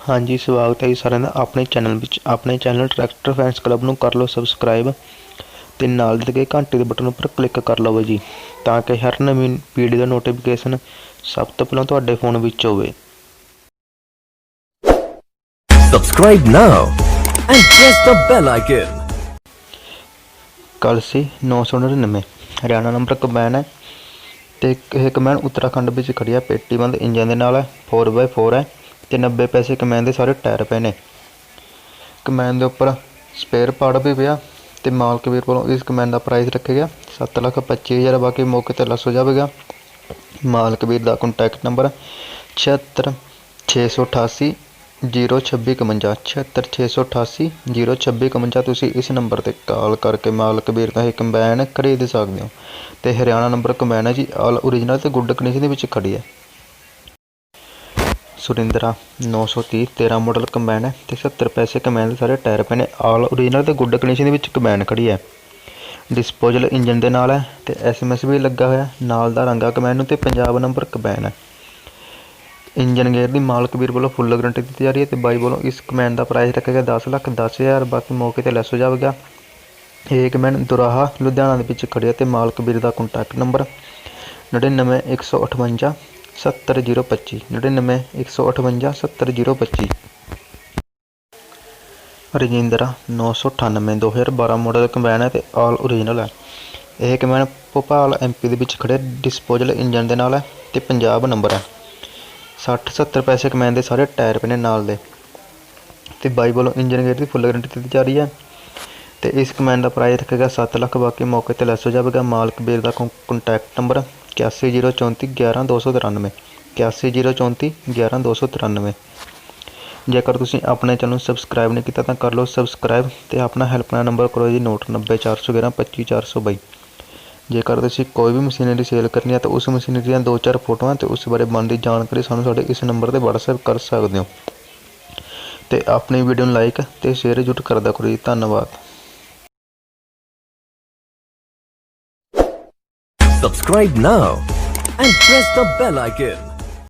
हाँ जी, स्वागत है जी साਰਿਆਂ ਦਾ ਆਪਣੇ ਚੈਨਲ ਵਿੱਚ। ਆਪਣੇ ਚੈਨਲ ਟਰੈਕਟਰ ਫੈਂਸ ਕਲੱਬ ਨੂੰ ਕਰ ਲਓ ਸਬਸਕ੍ਰਾਈਬ ਤੇ ਨਾਲ ਦੇ ਘੰਟੀ ਦੇ ਬਟਨ ਉੱਪਰ ਕਲਿੱਕ ਕਰ ਲਵੋ ਜੀ, ਤਾਂ ਕਿ ਹਰ ਨਵੀਂ ਵੀਡੀਓ ਦਾ ਨੋਟੀਫਿਕੇਸ਼ਨ ਸਭ ਤੋਂ ਪਹਿਲਾਂ ਤੁਹਾਡੇ ਫੋਨ ਵਿੱਚ ਹੋਵੇ। Subscribe now and press the bell icon. kalsi 999 Haryana number combine है ਤੇ ਇਹ ਕੰਬਾਈਨ ਉੱਤਰਾਖੰਡ ਵਿੱਚ ਖੜੀ ਹੈ। ਪੇਟੀਬੰਦ ਇੰਜਨ ਦੇ ਨਾਲ ਹੈ, 4x4 ਹੈ ਤੇ 90 ਪੈਸੇ ਕੰਬਾਈਨ ਦੇ ਸਾਰੇ ਟਾਇਰ ਪਏ ਨੇ। ਕੰਬਾਈਨ ਦੇ ਉੱਪਰ ਸਪੇਅਰ ਪਾਰਟ ਵੀ ਪਿਆ ਤੇ ਮਾਲਕ ਵੀਰ ਵੱਲੋਂ ਇਸ ਕੰਬਾਈਨ ਦਾ ਪ੍ਰਾਈਸ ਰੱਖਿਆ ਗਿਆ 7,25,000। ਬਾਕੀ ਮੌਕੇ ਤੇ ਲੈਸ ਹੋ ਜਾਵੇਗਾ। ਮਾਲਕ ਵੀਰ ਦਾ ਕੰਟੈਕਟ ਨੰਬਰ 76 688 026 56 026 ਤੁਸੀਂ ਇਸ ਨੰਬਰ ਤੇ ਕਾਲ ਕਰਕੇ ਮਾਲਕ ਵੀਰ ਦਾ ਇਹ ਕੰਬਾਈਨ ਖਰੀਦ ਸਕਦੇ ਹੋ। ਤੇ ਹਰਿਆਣਾ ਨੰਬਰ ਕੰਬਾਈਨ ਹੈ ਜੀ, ਆਲ ਓਰੀਜਨਲ ਤੇ ਗੁੱਡ ਕੰਡੀਸ਼ਨ ਦੇ ਵਿੱਚ ਖੜੀ ਹੈ। surindera 930 13 ਮਾਡਲ ਕੰਬਾਈਨ ਹੈ ਤੇ 70 ਪੈਸੇ ਕੰਬਾਈਨ ਦੇ ਸਾਰੇ ਟਾਇਰ ਪਏ ਨੇ। ਆਲ ਓਰੀਜਨਲ ਤੇ ਗੁੱਡ ਕੰਡੀਸ਼ਨ ਦੇ ਵਿੱਚ ਕੰਬਾਈਨ ਖੜੀ ਹੈ। ਡਿਸਪੋਜ਼ਲ ਇੰਜਨ ਦੇ ਨਾਲ ਹੈ ਤੇ SMS ਵੀ ਲੱਗਾ ਹੋਇਆ ਨਾਲ ਦਾ ਰੰਗਾ ਕੰਬਾਈਨ ਨੂੰ ਤੇ ਪੰਜਾਬ ਨੰਬਰ ਕੰਬਾਈਨ ਹੈ। ਇੰਜਨ ਗੇਅਰ ਦੀ ਮਾਲਕ ਵੀਰ ਵੱਲੋਂ ਫੁੱਲ ਗਰੰਟੀ ਦਿੱਤੀ ਜਾ ਰਹੀ ਹੈ ਤੇ ਬਾਈ ਵੱਲੋਂ ਇਸ ਕੰਬਾਈਨ ਦਾ ਪ੍ਰਾਈਸ ਰੱਖਿਆ ਗਿਆ 10,10,000। ਬਾਕੀ ਮੌਕੇ ਤੇ ਲੈਸ ਹੋ ਜਾਵੇਗਾ। ਇਹ ਕੰਬਾਈਨ ਦੁਰਾਹਾ ਲੁਧਿਆਣਾ ਦੇ ਵਿੱਚ ਖੜੀ ਹੈ ਤੇ ਮਾਲਕ ਵੀਰ ਦਾ contact number 99 158 70 025 99 158 70 025। Rajindra 998 2012 model combine ਹੈ ਤੇ ਆਲ ਓਰੀਜਨਲ ਹੈ। ਇਹ ਕੰਬਾਈਨ ਭੋਪਾਲ MP ਦੇ ਵਿੱਚ ਖੜੇ ਡਿਸਪੋਜ਼ਲ ਇੰਜਨ ਦੇ ਨਾਲ ਹੈ ਤੇ ਪੰਜਾਬ ਨੰਬਰ ਹੈ। 60-70 ਪੈਸੇ ਕੰਬਾਈਨ ਦੇ ਸਾਰੇ ਟਾਇਰ ਪਏ ਨੇ ਨਾਲ ਦੇ ਤੇ ਬਾਈ ਵੱਲੋਂ ਇੰਜਨ ਗੇਅਰ ਦੀ ਫੁੱਲ ਗਰੰਟੀ ਦਿੱਤੀ ਜਾ ਰਹੀ ਹੈ ਤੇ ਇਸ ਕੰਬਾਈਨ ਦਾ ਪ੍ਰਾਈਸ ਰੱਖੇਗਾ 7 ਲੱਖ। ਬਾਕੀ ਮੌਕੇ ਤੇ ਲੈਸ ਹੋ ਜਾਵੇਗਾ। ਮਾਲਕ ਵੀਰ ਦਾ ਕੰਟੈਕਟ ਨੰਬਰ 8104 11 293 8104 11 293। ਜੇਕਰ ਤੁਸੀਂ ਆਪਣੇ ਚੈਨਲ ਨੂੰ ਸਬਸਕ੍ਰਾਈਬ ਨਹੀਂ ਕੀਤਾ ਤਾਂ ਕਰ ਲਓ ਸਬਸਕ੍ਰਾਈਬ ਤੇ ਆਪਣਾ ਹੈਲਪਲਾਈਨ ਨੰਬਰ ਕਰੋ ਜੀ ਨੋਟ 90 411 25 422। ਜੇਕਰ ਤੁਸੀਂ ਕੋਈ ਵੀ ਮਸ਼ੀਨਰੀ ਸੇਲ ਕਰਨੀ ਹੈ ਤਾਂ ਉਸ ਮਸ਼ੀਨਰੀ ਦੀਆਂ 2-4 ਫੋਟੋਆਂ ਤੇ ਉਸ ਬਾਰੇ ਬਣਦੀ ਜਾਣਕਾਰੀ ਸਾਨੂੰ ਸਾਡੇ ਇਸ ਨੰਬਰ 'ਤੇ WhatsApp ਕਰ ਸਕਦੇ ਹੋ ਤੇ ਆਪਣੀ ਵੀਡੀਓ ਨੂੰ ਲਾਈਕ ਤੇ ਸ਼ੇਅਰ ਜ਼ਰੂਰ ਕਰਦਾ ਕਰੋ ਜੀ। ਧੰਨਵਾਦ। Subscribe now and press the bell icon.